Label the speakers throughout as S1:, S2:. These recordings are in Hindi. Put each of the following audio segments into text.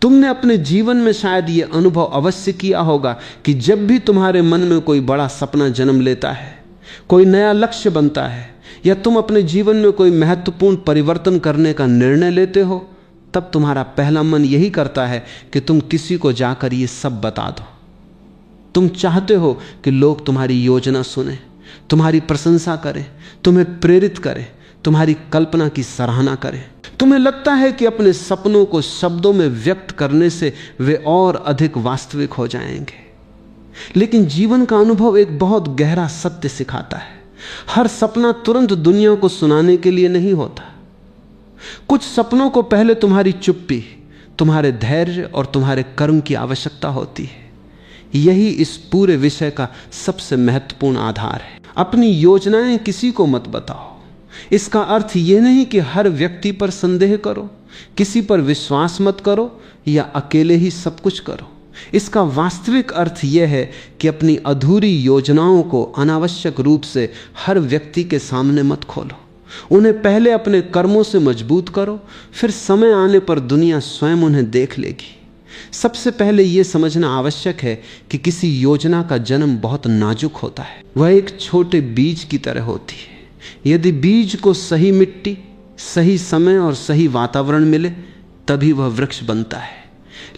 S1: तुमने अपने जीवन में शायद यह अनुभव अवश्य किया होगा कि जब भी तुम्हारे मन में कोई बड़ा सपना जन्म लेता है, कोई नया लक्ष्य बनता है, या तुम अपने जीवन में कोई महत्वपूर्ण परिवर्तन करने का निर्णय लेते हो, तब तुम्हारा पहला मन यही करता है कि तुम किसी को जाकर ये सब बता दो। तुम चाहते हो कि लोग तुम्हारी योजना सुने, तुम्हारी प्रशंसा करें, तुम्हें प्रेरित करें, तुम्हारी कल्पना की सराहना करें। तुम्हें लगता है कि अपने सपनों को शब्दों में व्यक्त करने से वे और अधिक वास्तविक हो जाएंगे। लेकिन जीवन का अनुभव एक बहुत गहरा सत्य सिखाता है। हर सपना तुरंत दुनिया को सुनाने के लिए नहीं होता। कुछ सपनों को पहले तुम्हारी चुप्पी, तुम्हारे धैर्य और तुम्हारे कर्म की आवश्यकता होती है। यही इस पूरे विषय का सबसे महत्वपूर्ण आधार है। अपनी योजनाएं किसी को मत बताओ। इसका अर्थ यह नहीं कि हर व्यक्ति पर संदेह करो, किसी पर विश्वास मत करो या अकेले ही सब कुछ करो। इसका वास्तविक अर्थ यह है कि अपनी अधूरी योजनाओं को अनावश्यक रूप से हर व्यक्ति के सामने मत खोलो। उन्हें पहले अपने कर्मों से मजबूत करो, फिर समय आने पर दुनिया स्वयं उन्हें देख लेगी। सबसे पहले यह समझना आवश्यक है कि किसी योजना का जन्म बहुत नाजुक होता है। वह एक छोटे बीज की तरह होती है। यदि बीज को सही मिट्टी, सही समय और सही वातावरण मिले तभी वह वृक्ष बनता है।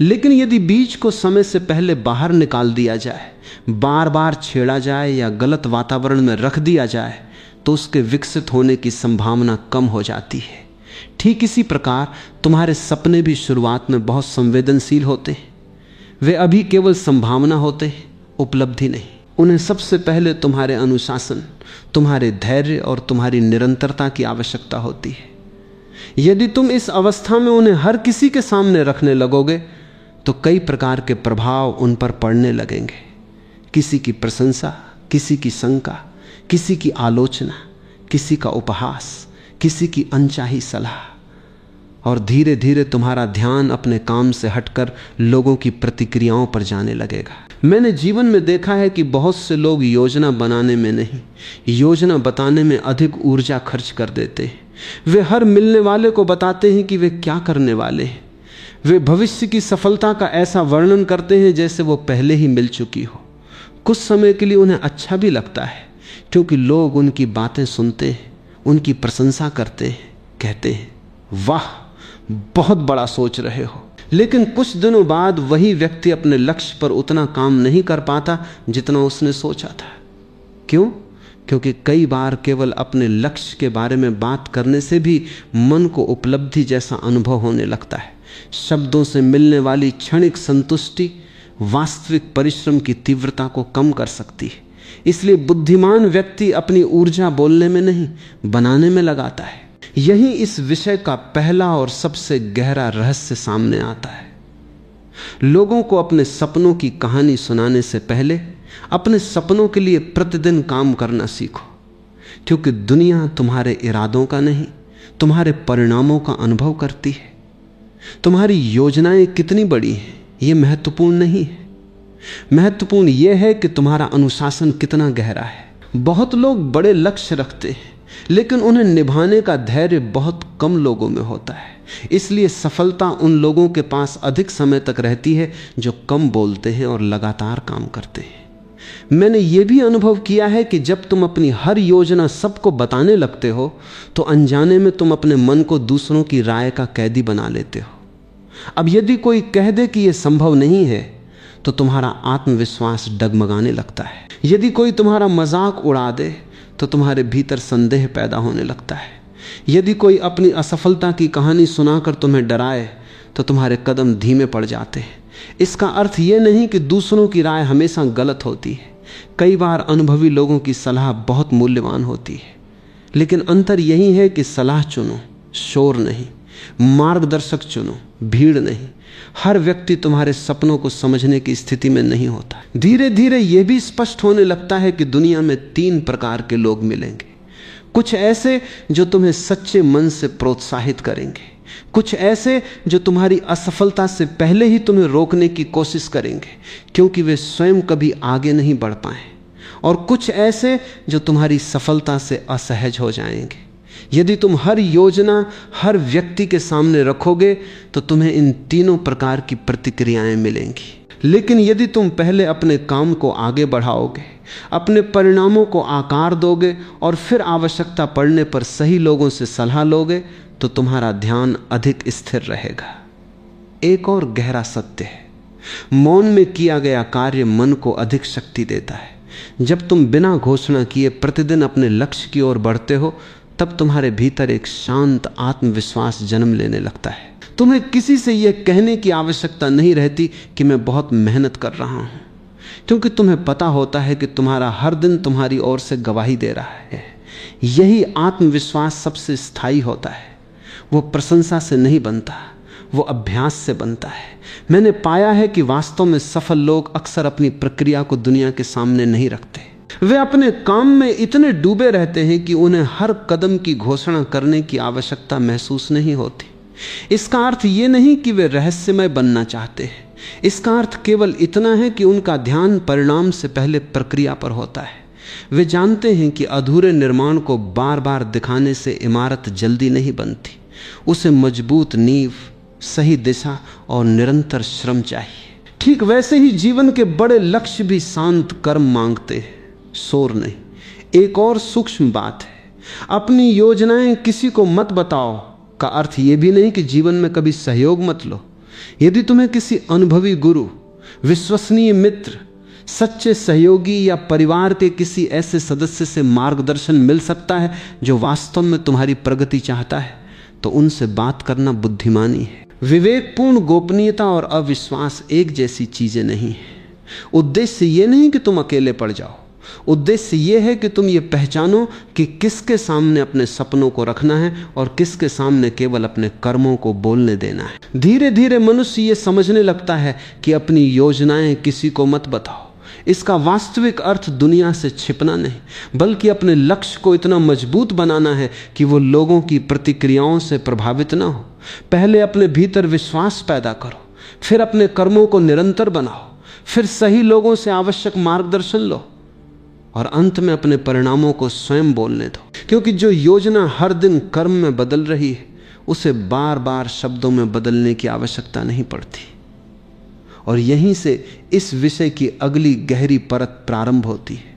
S1: लेकिन यदि बीज को समय से पहले बाहर निकाल दिया जाए, बार बार छेड़ा जाए या गलत वातावरण में रख दिया जाए तो उसके विकसित होने की संभावना कम हो जाती है। ठीक इसी प्रकार तुम्हारे सपने भी शुरुआत में बहुत संवेदनशील होते हैं। वे अभी केवल संभावना होते हैं, उपलब्धि नहीं। उन्हें सबसे पहले तुम्हारे अनुशासन, तुम्हारे धैर्य और तुम्हारी निरंतरता की आवश्यकता होती है। यदि तुम इस अवस्था में उन्हें हर किसी के सामने रखने लगोगे तो कई प्रकार के प्रभाव उन पर पड़ने लगेंगे। किसी की प्रशंसा, किसी की शंका, किसी की आलोचना, किसी का उपहास, किसी की अनचाही सलाह, और धीरे धीरे तुम्हारा ध्यान अपने काम से हटकर लोगों की प्रतिक्रियाओं पर जाने लगेगा। मैंने जीवन में देखा है कि बहुत से लोग योजना बनाने में नहीं, योजना बताने में अधिक ऊर्जा खर्च कर देते हैं। वे हर मिलने वाले को बताते हैं कि वे क्या करने वाले हैं। वे भविष्य की सफलता का ऐसा वर्णन करते हैं जैसे वो पहले ही मिल चुकी हो। कुछ समय के लिए उन्हें अच्छा भी लगता है क्योंकि लोग उनकी बातें सुनते हैं, उनकी प्रशंसा करते हैं, कहते हैं वाह बहुत बड़ा सोच रहे हो। लेकिन कुछ दिनों बाद वही व्यक्ति अपने लक्ष्य पर उतना काम नहीं कर पाता जितना उसने सोचा था। क्यों? क्योंकि कई बार केवल अपने लक्ष्य के बारे में बात करने से भी मन को उपलब्धि जैसा अनुभव होने लगता है। शब्दों से मिलने वाली क्षणिक संतुष्टि वास्तविक परिश्रम की तीव्रता को कम कर सकती है। इसलिए बुद्धिमान व्यक्ति अपनी ऊर्जा बोलने में नहीं, बनाने में लगाता है। यही इस विषय का पहला और सबसे गहरा रहस्य सामने आता है। लोगों को अपने सपनों की कहानी सुनाने से पहले अपने सपनों के लिए प्रतिदिन काम करना सीखो, क्योंकि दुनिया तुम्हारे इरादों का नहीं, तुम्हारे परिणामों का अनुभव करती है। तुम्हारी योजनाएं कितनी बड़ी हैं यह महत्वपूर्ण नहीं है। महत्वपूर्ण यह है कि तुम्हारा अनुशासन कितना गहरा है। बहुत लोग बड़े लक्ष्य रखते हैं लेकिन उन्हें निभाने का धैर्य बहुत कम लोगों में होता है। इसलिए सफलता उन लोगों के पास अधिक समय तक रहती है जो कम बोलते हैं और लगातार काम करते हैं। मैंने यह भी अनुभव किया है कि जब तुम अपनी हर योजना सबको बताने लगते हो तो अनजाने में तुम अपने मन को दूसरों की राय का कैदी बना लेते हो। अब यदि कोई कह दे कि यह संभव नहीं है तो तुम्हारा आत्मविश्वास डगमगाने लगता है। यदि कोई तुम्हारा मजाक उड़ा दे तो तुम्हारे भीतर संदेह पैदा होने लगता है। यदि कोई अपनी असफलता की कहानी सुनाकर तुम्हें डराए तो तुम्हारे कदम धीमे पड़ जाते हैं। इसका अर्थ यह नहीं कि दूसरों की राय हमेशा गलत होती है। कई बार अनुभवी लोगों की सलाह बहुत मूल्यवान होती है, लेकिन अंतर यही है कि सलाह चुनो, शोर नहीं। मार्गदर्शक चुनो, भीड़ नहीं। हर व्यक्ति तुम्हारे सपनों को समझने की स्थिति में नहीं होता। धीरे धीरे यह भी स्पष्ट होने लगता है कि दुनिया में 3 प्रकार के लोग मिलेंगे। कुछ ऐसे जो तुम्हें सच्चे मन से प्रोत्साहित करेंगे, कुछ ऐसे जो तुम्हारी असफलता से पहले ही तुम्हें रोकने की कोशिश करेंगे क्योंकि वे स्वयं कभी आगे नहीं बढ़ पाए, और कुछ ऐसे जो तुम्हारी सफलता से असहज हो जाएंगे यदि तुम हर योजना हर व्यक्ति के सामने रखोगे तो तुम्हें इन तीनों प्रकार की प्रतिक्रियाएं मिलेंगी। लेकिन यदि तुम पहले अपने काम को आगे बढ़ाओगे, अपने परिणामों को आकार दोगे और फिर आवश्यकता पड़ने पर सही लोगों से सलाह लोगे तो तुम्हारा ध्यान अधिक स्थिर रहेगा। एक और गहरा सत्य है, मौन में किया गया कार्य मन को अधिक शक्ति देता है। जब तुम बिना घोषणा किए प्रतिदिन अपने लक्ष्य की ओर बढ़ते हो तब तुम्हारे भीतर एक शांत आत्मविश्वास जन्म लेने लगता है। तुम्हें किसी से यह कहने की आवश्यकता नहीं रहती कि मैं बहुत मेहनत कर रहा हूं, क्योंकि तुम्हें पता होता है कि तुम्हारा हर दिन तुम्हारी ओर से गवाही दे रहा है। यही आत्मविश्वास सबसे स्थायी होता है। वो प्रशंसा से नहीं बनता, वो अभ्यास से बनता है। मैंने पाया है कि वास्तव में सफल लोग अक्सर अपनी प्रक्रिया को दुनिया के सामने नहीं रखते। वे अपने काम में इतने डूबे रहते हैं कि उन्हें हर कदम की घोषणा करने की आवश्यकता महसूस नहीं होती। इसका अर्थ ये नहीं कि वे रहस्यमय बनना चाहते हैं। इसका अर्थ केवल इतना है कि उनका ध्यान परिणाम से पहले प्रक्रिया पर होता है। वे जानते हैं कि अधूरे निर्माण को बार बार दिखाने से इमारत जल्दी नहीं बनती। उसे मजबूत नींव, सही दिशा और निरंतर श्रम चाहिए। ठीक वैसे ही जीवन के बड़े लक्ष्य भी शांत कर्म मांगते हैं, शोर नहीं। एक और सूक्ष्म बात है, अपनी योजनाएं किसी को मत बताओ का अर्थ यह भी नहीं कि जीवन में कभी सहयोग मत लो। यदि तुम्हें किसी अनुभवी गुरु, विश्वसनीय मित्र, सच्चे सहयोगी या परिवार के किसी ऐसे सदस्य से मार्गदर्शन मिल सकता है जो वास्तव में तुम्हारी प्रगति चाहता है, तो उनसे बात करना बुद्धिमानी है। विवेकपूर्ण गोपनीयता और अविश्वास एक जैसी चीजें नहीं हैं। उद्देश्य यह नहीं कि तुम अकेले पड़ जाओ, उद्देश्य यह है कि तुम ये पहचानो कि किसके सामने अपने सपनों को रखना है और किसके सामने केवल अपने कर्मों को बोलने देना है। धीरे धीरे मनुष्य ये समझने लगता है कि अपनी योजनाएं किसी को मत बताओ। इसका वास्तविक अर्थ दुनिया से छिपना नहीं, बल्कि अपने लक्ष्य को इतना मजबूत बनाना है कि वो लोगों की प्रतिक्रियाओं से प्रभावित ना हो। पहले अपने भीतर विश्वास पैदा करो, फिर अपने कर्मों को निरंतर बनाओ, फिर सही लोगों से आवश्यक मार्गदर्शन लो और अंत में अपने परिणामों को स्वयं बोलने दो। क्योंकि जो योजना हर दिन कर्म में बदल रही है, उसे बार बार शब्दों में बदलने की आवश्यकता नहीं पड़ती। और यहीं से इस विषय की अगली गहरी परत प्रारंभ होती है,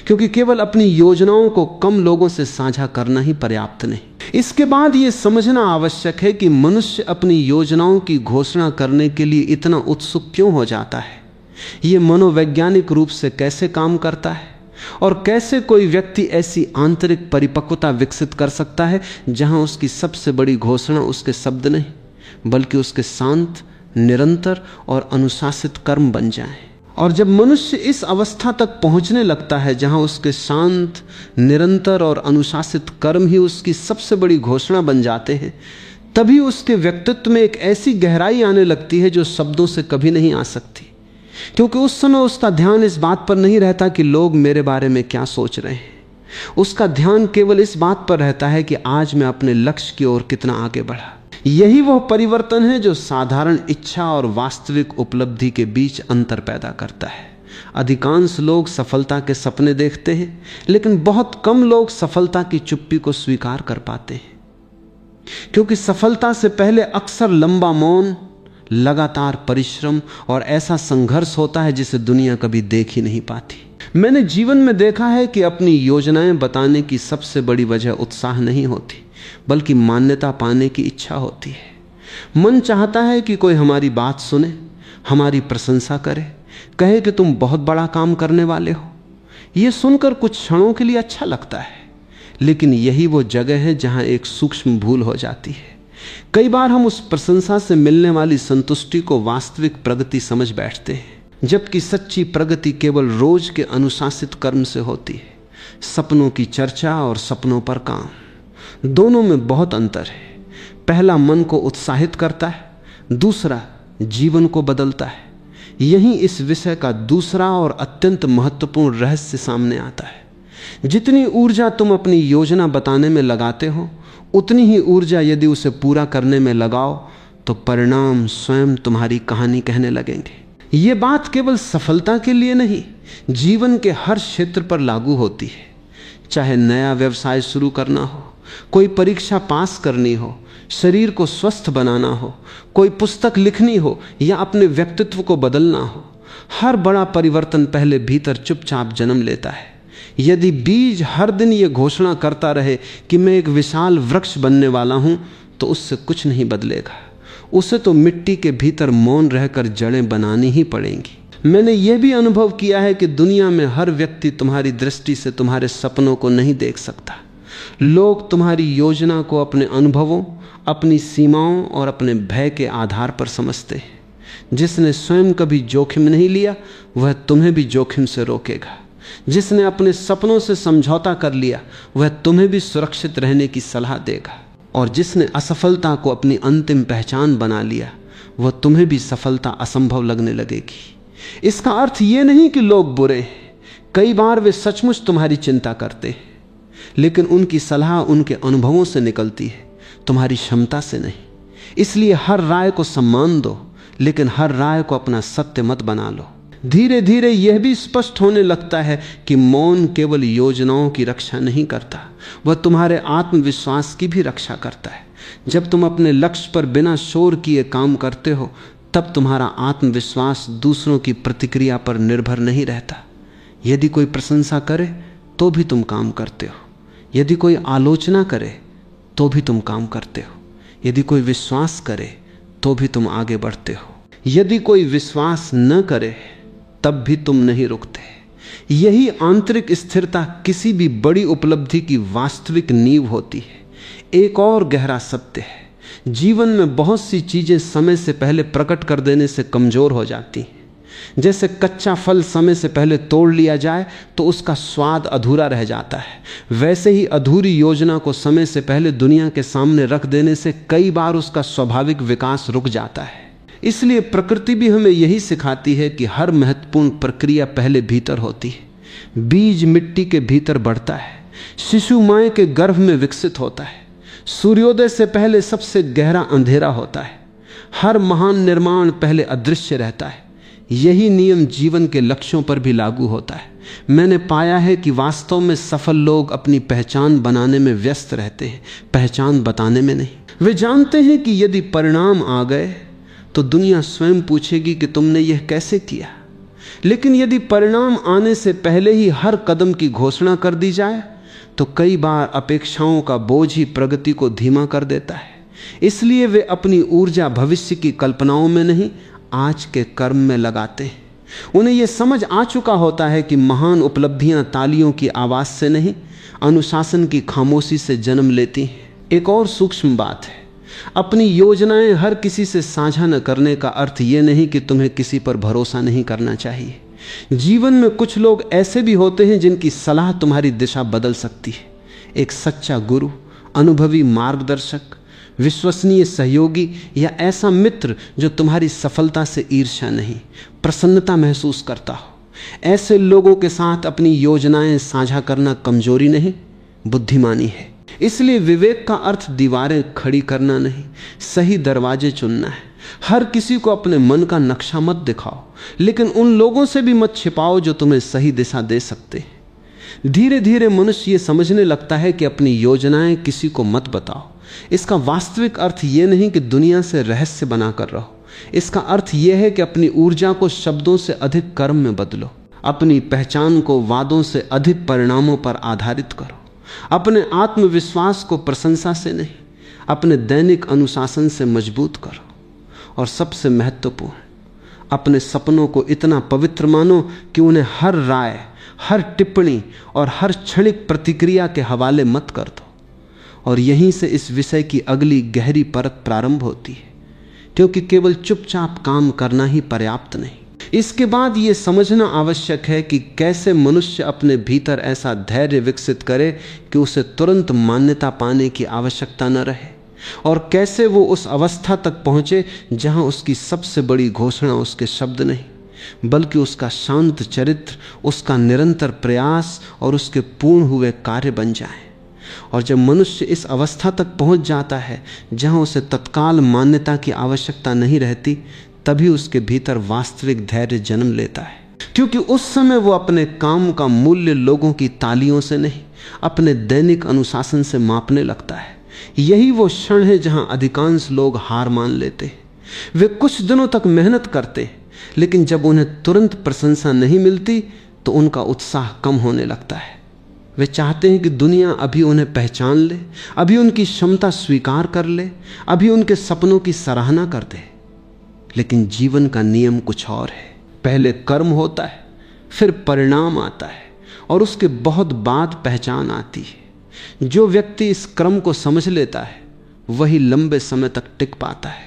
S1: क्योंकि केवल अपनी योजनाओं को कम लोगों से साझा करना ही पर्याप्त नहीं। इसके बाद यह समझना आवश्यक है कि मनुष्य अपनी योजनाओं की घोषणा करने के लिए इतना उत्सुक क्यों हो जाता है, यह मनोवैज्ञानिक रूप से कैसे काम करता है और कैसे कोई व्यक्ति ऐसी आंतरिक परिपक्वता विकसित कर सकता है जहां उसकी सबसे बड़ी घोषणा उसके शब्द नहीं बल्कि उसके शांत, निरंतर और अनुशासित कर्म बन जाएं। और जब मनुष्य इस अवस्था तक पहुंचने लगता है जहां उसके शांत, निरंतर और अनुशासित कर्म ही उसकी सबसे बड़ी घोषणा बन जाते हैं, तभी उसके व्यक्तित्व में एक ऐसी गहराई आने लगती है जो शब्दों से कभी नहीं आ सकती। क्योंकि उस समय उसका ध्यान इस बात पर नहीं रहता कि लोग मेरे बारे में क्या सोच रहे हैं। उसका ध्यान केवल इस बात पर रहता है कि आज मैं अपने लक्ष्य की ओर कितना आगे बढ़ा। यही वह परिवर्तन है जो साधारण इच्छा और वास्तविक उपलब्धि के बीच अंतर पैदा करता है। अधिकांश लोग सफलता के सपने देखते हैं, लेकिन बहुत कम लोग सफलता की चुप्पी को स्वीकार कर पाते हैं, क्योंकि सफलता से पहले अक्सर लंबा मौन, लगातार परिश्रम और ऐसा संघर्ष होता है जिसे दुनिया कभी देख ही नहीं पाती। मैंने जीवन में देखा है कि अपनी योजनाएं बताने की सबसे बड़ी वजह उत्साह नहीं होती, बल्कि मान्यता पाने की इच्छा होती है। मन चाहता है कि कोई हमारी बात सुने, हमारी प्रशंसा करे, कहे कि तुम बहुत बड़ा काम करने वाले हो। यह सुनकर कुछ क्षणों के लिए अच्छा लगता है, लेकिन यही वो जगह है जहां एक सूक्ष्म भूल हो जाती है। कई बार हम उस प्रशंसा से मिलने वाली संतुष्टि को वास्तविक प्रगति समझ बैठते हैं, जबकि सच्ची प्रगति केवल रोज के अनुशासित कर्म से होती है। सपनों की चर्चा और सपनों पर काम, दोनों में बहुत अंतर है। पहला मन को उत्साहित करता है, दूसरा जीवन को बदलता है। यही इस विषय का दूसरा और अत्यंत महत्वपूर्ण रहस्य सामने आता है। जितनी ऊर्जा तुम अपनी योजना बताने में लगाते हो, उतनी ही ऊर्जा यदि उसे पूरा करने में लगाओ तो परिणाम स्वयं तुम्हारी कहानी कहने लगेंगे। ये बात केवल सफलता के लिए नहीं, जीवन के हर क्षेत्र पर लागू होती है। चाहे नया व्यवसाय शुरू करना हो, कोई परीक्षा पास करनी हो, शरीर को स्वस्थ बनाना हो, कोई पुस्तक लिखनी हो या अपने व्यक्तित्व को बदलना हो, हर बड़ा परिवर्तन पहले भीतर चुपचाप जन्म लेता है। यदि बीज हर दिन ये घोषणा करता रहे कि मैं एक विशाल वृक्ष बनने वाला हूं, तो उससे कुछ नहीं बदलेगा। उसे तो मिट्टी के भीतर मौन रहकर जड़ें बनानी ही पड़ेंगी। मैंने यह भी अनुभव किया है कि दुनिया में हर व्यक्ति तुम्हारी दृष्टि से तुम्हारे सपनों को नहीं देख सकता। लोग तुम्हारी योजना को अपने अनुभवों, अपनी सीमाओं और अपने भय के आधार पर समझते हैं। जिसने स्वयं कभी जोखिम नहीं लिया, वह तुम्हें भी जोखिम से रोकेगा। जिसने अपने सपनों से समझौता कर लिया, वह तुम्हें भी सुरक्षित रहने की सलाह देगा। और जिसने असफलता को अपनी अंतिम पहचान बना लिया, वह तुम्हें भी सफलता असंभव लगने लगेगी। इसका अर्थ यह नहीं कि लोग बुरे हैं। कई बार वे सचमुच तुम्हारी चिंता करते हैं, लेकिन उनकी सलाह उनके अनुभवों से निकलती है, तुम्हारी क्षमता से नहीं। इसलिए हर राय को सम्मान दो, लेकिन हर राय को अपना सत्य मत बना लो। धीरे धीरे यह भी स्पष्ट होने लगता है कि मौन केवल योजनाओं की रक्षा नहीं करता, वह तुम्हारे आत्मविश्वास की भी रक्षा करता है। जब तुम अपने लक्ष्य पर बिना शोर किए काम करते हो, तब तुम्हारा आत्मविश्वास दूसरों की प्रतिक्रिया पर निर्भर नहीं रहता। यदि कोई प्रशंसा करे तो भी तुम काम करते हो, यदि कोई आलोचना करे तो भी तुम काम करते हो, यदि कोई विश्वास करे तो भी तुम आगे बढ़ते हो, यदि कोई विश्वास न करे तब भी तुम नहीं रुकते। यही आंतरिक स्थिरता किसी भी बड़ी उपलब्धि की वास्तविक नींव होती है। एक और गहरा सत्य है, जीवन में बहुत सी चीजें समय से पहले प्रकट कर देने से कमजोर हो जाती हैं। जैसे कच्चा फल समय से पहले तोड़ लिया जाए तो उसका स्वाद अधूरा रह जाता है, वैसे ही अधूरी योजना को समय से पहले दुनिया के सामने रख देने से कई बार उसका स्वाभाविक विकास रुक जाता है। इसलिए प्रकृति भी हमें यही सिखाती है कि हर महत्वपूर्ण प्रक्रिया पहले भीतर होती है। बीज मिट्टी के भीतर बढ़ता है, शिशु मां के गर्भ में विकसित होता है, सूर्योदय से पहले सबसे गहरा अंधेरा होता है, हर महान निर्माण पहले अदृश्य रहता है। यही नियम जीवन के लक्ष्यों पर भी लागू होता है। मैंने पाया है कि वास्तव में सफल लोग अपनी पहचान बनाने में व्यस्त रहते हैं, पहचान बताने में नहीं। वे जानते हैं कि यदि परिणाम आ गए तो दुनिया स्वयं पूछेगी कि तुमने यह कैसे किया। लेकिन यदि परिणाम आने से पहले ही हर कदम की घोषणा कर दी जाए तो कई बार अपेक्षाओं का बोझ ही प्रगति को धीमा कर देता है। इसलिए वे अपनी ऊर्जा भविष्य की कल्पनाओं में नहीं, आज के कर्म में लगाते हैं। उन्हें यह समझ आ चुका होता है कि महान उपलब्धियां तालियों की आवाज से नहीं, अनुशासन की खामोशी से जन्म लेती हैं। एक और सूक्ष्म बात है, अपनी योजनाएं हर किसी से साझा न करने का अर्थ यह नहीं कि तुम्हें किसी पर भरोसा नहीं करना चाहिए। जीवन में कुछ लोग ऐसे भी होते हैं जिनकी सलाह तुम्हारी दिशा बदल सकती है। एक सच्चा गुरु, अनुभवी मार्गदर्शक, विश्वसनीय सहयोगी या ऐसा मित्र जो तुम्हारी सफलता से ईर्ष्या नहीं, प्रसन्नता महसूस करता हो, ऐसे लोगों के साथ अपनी योजनाएं साझा करना कमजोरी नहीं, बुद्धिमानी है। इसलिए विवेक का अर्थ दीवारें खड़ी करना नहीं, सही दरवाजे चुनना है। हर किसी को अपने मन का नक्शा मत दिखाओ, लेकिन उन लोगों से भी मत छिपाओ जो तुम्हें सही दिशा दे सकते हैं। धीरे धीरे मनुष्य ये समझने लगता है कि अपनी योजनाएं किसी को मत बताओ। इसका वास्तविक अर्थ यह नहीं कि दुनिया से रहस्य बनाकर रहो। इसका अर्थ यह है कि अपनी ऊर्जा को शब्दों से अधिक कर्म में बदलो, अपनी पहचान को वादों से अधिक परिणामों पर आधारित करो, अपने आत्मविश्वास को प्रशंसा से नहीं, अपने दैनिक अनुशासन से मजबूत करो। और सबसे महत्वपूर्ण, अपने सपनों को इतना पवित्र मानो कि उन्हें हर राय, हर टिप्पणी और हर क्षणिक प्रतिक्रिया के हवाले मत कर दो। और यहीं से इस विषय की अगली गहरी परत प्रारंभ होती है, क्योंकि केवल चुपचाप काम करना ही पर्याप्त नहीं। इसके बाद ये समझना आवश्यक है कि कैसे मनुष्य अपने भीतर ऐसा धैर्य विकसित करे कि उसे तुरंत मान्यता पाने की आवश्यकता न रहे, और कैसे वो उस अवस्था तक पहुंचे जहां उसकी सबसे बड़ी घोषणा उसके शब्द नहीं, बल्कि उसका शांत चरित्र, उसका निरंतर प्रयास और उसके पूर्ण हुए कार्य बन जाए। और जब मनुष्य इस अवस्था तक पहुंच जाता है जहां उसे तत्काल मान्यता की आवश्यकता नहीं रहती, तभी उसके भीतर वास्तविक धैर्य जन्म लेता है, क्योंकि उस समय वो अपने काम का मूल्य लोगों की तालियों से नहीं, अपने दैनिक अनुशासन से मापने लगता है। यही वो क्षण है जहां अधिकांश लोग हार मान लेते हैं। वे कुछ दिनों तक मेहनत करते, लेकिन जब उन्हें तुरंत प्रशंसा नहीं मिलती तो उनका उत्साह कम होने लगता है। वे चाहते हैं कि दुनिया अभी उन्हें पहचान ले, अभी उनकी क्षमता स्वीकार कर ले, अभी उनके सपनों की सराहना कर दे। लेकिन जीवन का नियम कुछ और है। पहले कर्म होता है, फिर परिणाम आता है, और उसके बहुत बाद पहचान आती है। जो व्यक्ति इस क्रम को समझ लेता है वही लंबे समय तक टिक पाता है।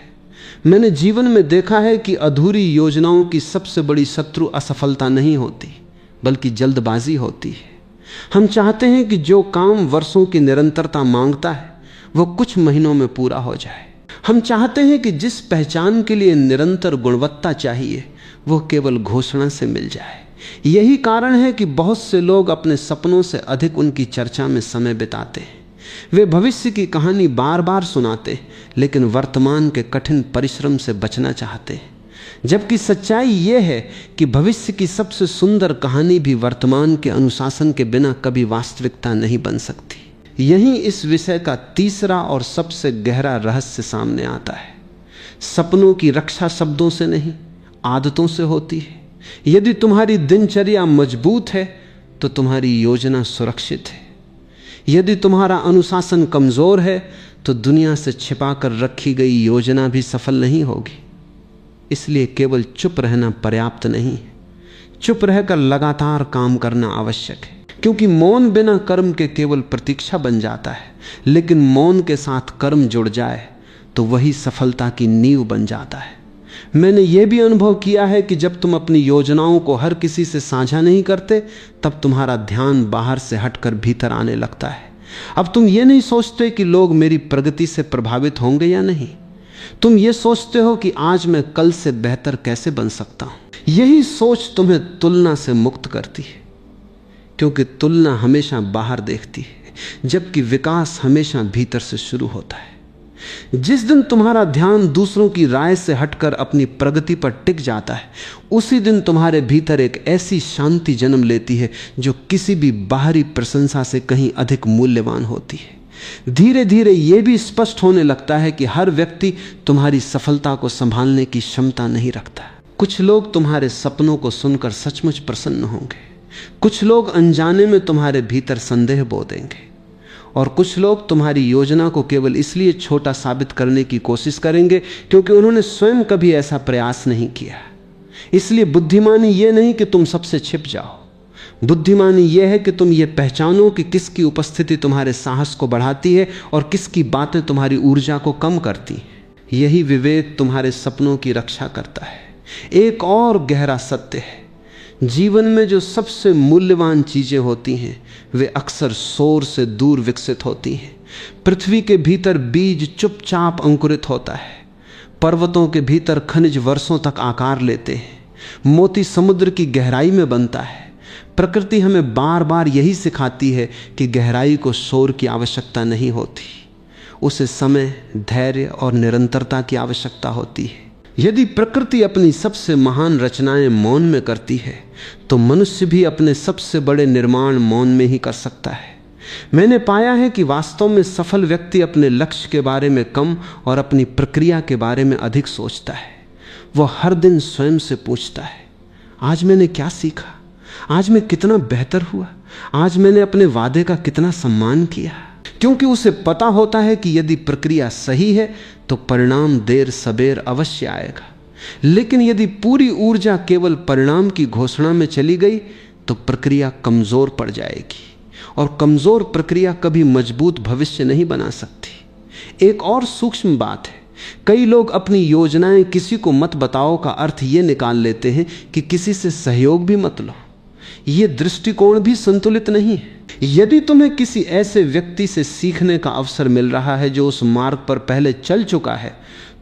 S1: मैंने जीवन में देखा है कि अधूरी योजनाओं की सबसे बड़ी शत्रु असफलता नहीं होती, बल्कि जल्दबाजी होती है। हम चाहते हैं कि जो काम वर्षों की निरंतरता मांगता है वो कुछ महीनों में पूरा हो जाए। हम चाहते हैं कि जिस पहचान के लिए निरंतर गुणवत्ता चाहिए वो केवल घोषणा से मिल जाए। यही कारण है कि बहुत से लोग अपने सपनों से अधिक उनकी चर्चा में समय बिताते हैं। वे भविष्य की कहानी बार बार सुनाते, लेकिन वर्तमान के कठिन परिश्रम से बचना चाहते हैं। जबकि सच्चाई यह है कि भविष्य की सबसे सुंदर कहानी भी वर्तमान के अनुशासन के बिना कभी वास्तविकता नहीं बन सकती। यहीं इस विषय का तीसरा और सबसे गहरा रहस्य सामने आता है। सपनों की रक्षा शब्दों से नहीं, आदतों से होती है। यदि तुम्हारी दिनचर्या मजबूत है तो तुम्हारी योजना सुरक्षित है। यदि तुम्हारा अनुशासन कमजोर है तो दुनिया से छिपाकर रखी गई योजना भी सफल नहीं होगी। इसलिए केवल चुप रहना पर्याप्त नहीं है, चुप रहकर लगातार काम करना आवश्यक है। क्योंकि मौन बिना कर्म के केवल प्रतीक्षा बन जाता है, लेकिन मौन के साथ कर्म जुड़ जाए तो वही सफलता की नींव बन जाता है। मैंने यह भी अनुभव किया है कि जब तुम अपनी योजनाओं को हर किसी से साझा नहीं करते, तब तुम्हारा ध्यान बाहर से हटकर भीतर आने लगता है। अब तुम ये नहीं सोचते कि लोग मेरी प्रगति से प्रभावित होंगे या नहीं। तुम ये सोचते हो कि आज मैं कल से बेहतर कैसे बन सकता हूं। यही सोच तुम्हें तुलना से मुक्त करती है, क्योंकि तुलना हमेशा बाहर देखती है, जबकि विकास हमेशा भीतर से शुरू होता है। जिस दिन तुम्हारा ध्यान दूसरों की राय से हटकर अपनी प्रगति पर टिक जाता है, उसी दिन तुम्हारे भीतर एक ऐसी शांति जन्म लेती है जो किसी भी बाहरी प्रशंसा से कहीं अधिक मूल्यवान होती है। धीरे धीरे यह भी स्पष्ट होने लगता है कि हर व्यक्ति तुम्हारी सफलता को संभालने की क्षमता नहीं रखता। कुछ लोग तुम्हारे सपनों को सुनकर सचमुच प्रसन्न होंगे, कुछ लोग अनजाने में तुम्हारे भीतर संदेह बो देंगे, और कुछ लोग तुम्हारी योजना को केवल इसलिए छोटा साबित करने की कोशिश करेंगे क्योंकि उन्होंने स्वयं कभी ऐसा प्रयास नहीं किया। इसलिए बुद्धिमानी यह नहीं कि तुम सबसे छिप जाओ, बुद्धिमानी यह है कि तुम ये पहचानो कि किसकी उपस्थिति तुम्हारे साहस को बढ़ाती है और किसकी बातें तुम्हारी ऊर्जा को कम करती हैं। यही विवेक तुम्हारे सपनों की रक्षा करता है। एक और गहरा सत्य है, जीवन में जो सबसे मूल्यवान चीजें होती हैं वे अक्सर शोर से दूर विकसित होती हैं। पृथ्वी के भीतर बीज चुपचाप अंकुरित होता है, पर्वतों के भीतर खनिज वर्षों तक आकार लेते हैं, मोती समुद्र की गहराई में बनता है। प्रकृति हमें बार बार यही सिखाती है कि गहराई को शोर की आवश्यकता नहीं होती, उसे समय, धैर्य और निरंतरता की आवश्यकता होती है। यदि प्रकृति अपनी सबसे महान रचनाएं मौन में करती है तो मनुष्य भी अपने सबसे बड़े निर्माण मौन में ही कर सकता है। मैंने पाया है कि वास्तव में सफल व्यक्ति अपने लक्ष्य के बारे में कम और अपनी प्रक्रिया के बारे में अधिक सोचता है। वह हर दिन स्वयं से पूछता है, आज मैंने क्या सीखा, आज मैं कितना बेहतर हुआ, आज मैंने अपने वादे का कितना सम्मान किया। क्योंकि उसे पता होता है कि यदि प्रक्रिया सही है तो परिणाम देर सबेर अवश्य आएगा। लेकिन यदि पूरी ऊर्जा केवल परिणाम की घोषणा में चली गई तो प्रक्रिया कमजोर पड़ जाएगी, और कमजोर प्रक्रिया कभी मजबूत भविष्य नहीं बना सकती। एक और सूक्ष्म बात है, कई लोग अपनी योजनाएं किसी को मत बताओ का अर्थ ये निकाल लेते हैं कि किसी से सहयोग भी मत लो। यह दृष्टिकोण भी संतुलित नहीं है। यदि तुम्हें किसी ऐसे व्यक्ति से सीखने का अवसर मिल रहा है जो उस मार्ग पर पहले चल चुका है,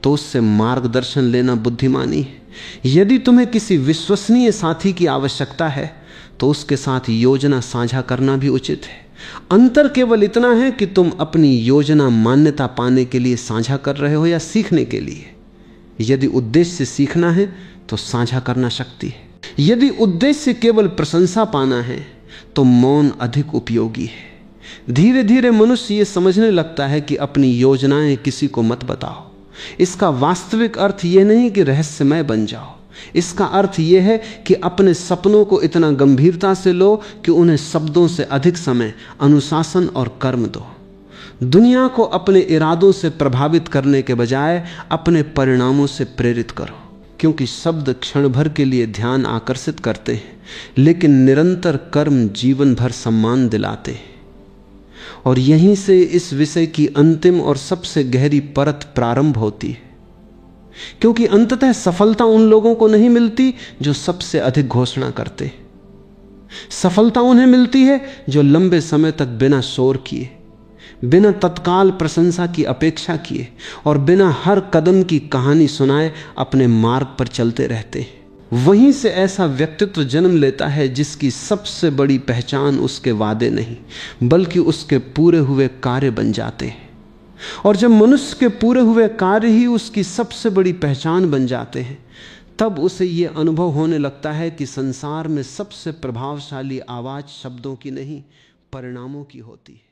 S1: तो उससे मार्गदर्शन लेना बुद्धिमानी है। यदि तुम्हें किसी विश्वसनीय साथी की आवश्यकता है तो उसके साथ योजना साझा करना भी उचित है। अंतर केवल इतना है कि तुम अपनी योजना मान्यता पाने के लिए साझा कर रहे हो या सीखने के लिए। यदि उद्देश्य से सीखना है तो साझा करना शक्ति है। यदि उद्देश्य केवल प्रशंसा पाना है तो मौन अधिक उपयोगी है। धीरे धीरे मनुष्य यह समझने लगता है कि अपनी योजनाएं किसी को मत बताओ। इसका वास्तविक अर्थ यह नहीं कि रहस्यमय बन जाओ, इसका अर्थ यह है कि अपने सपनों को इतना गंभीरता से लो कि उन्हें शब्दों से अधिक समय अनुशासन और कर्म दो। दुनिया को अपने इरादों से प्रभावित करने के बजाय अपने परिणामों से प्रेरित करो, क्योंकि शब्द क्षण भर के लिए ध्यान आकर्षित करते हैं, लेकिन निरंतर कर्म जीवन भर सम्मान दिलाते हैं। और यहीं से इस विषय की अंतिम और सबसे गहरी परत प्रारंभ होती है, क्योंकि अंततः सफलता उन लोगों को नहीं मिलती जो सबसे अधिक घोषणा करते हैं। सफलता उन्हें मिलती है जो लंबे समय तक बिना शोर किए, बिना तत्काल प्रशंसा की अपेक्षा किए और बिना हर कदम की कहानी सुनाए अपने मार्ग पर चलते रहते हैं। वहीं से ऐसा व्यक्तित्व जन्म लेता है जिसकी सबसे बड़ी पहचान उसके वादे नहीं बल्कि उसके पूरे हुए कार्य बन जाते हैं। और जब मनुष्य के पूरे हुए कार्य ही उसकी सबसे बड़ी पहचान बन जाते हैं, तब उसे यह अनुभव होने लगता है कि संसार में सबसे प्रभावशाली आवाज शब्दों की नहीं, परिणामों की होती है।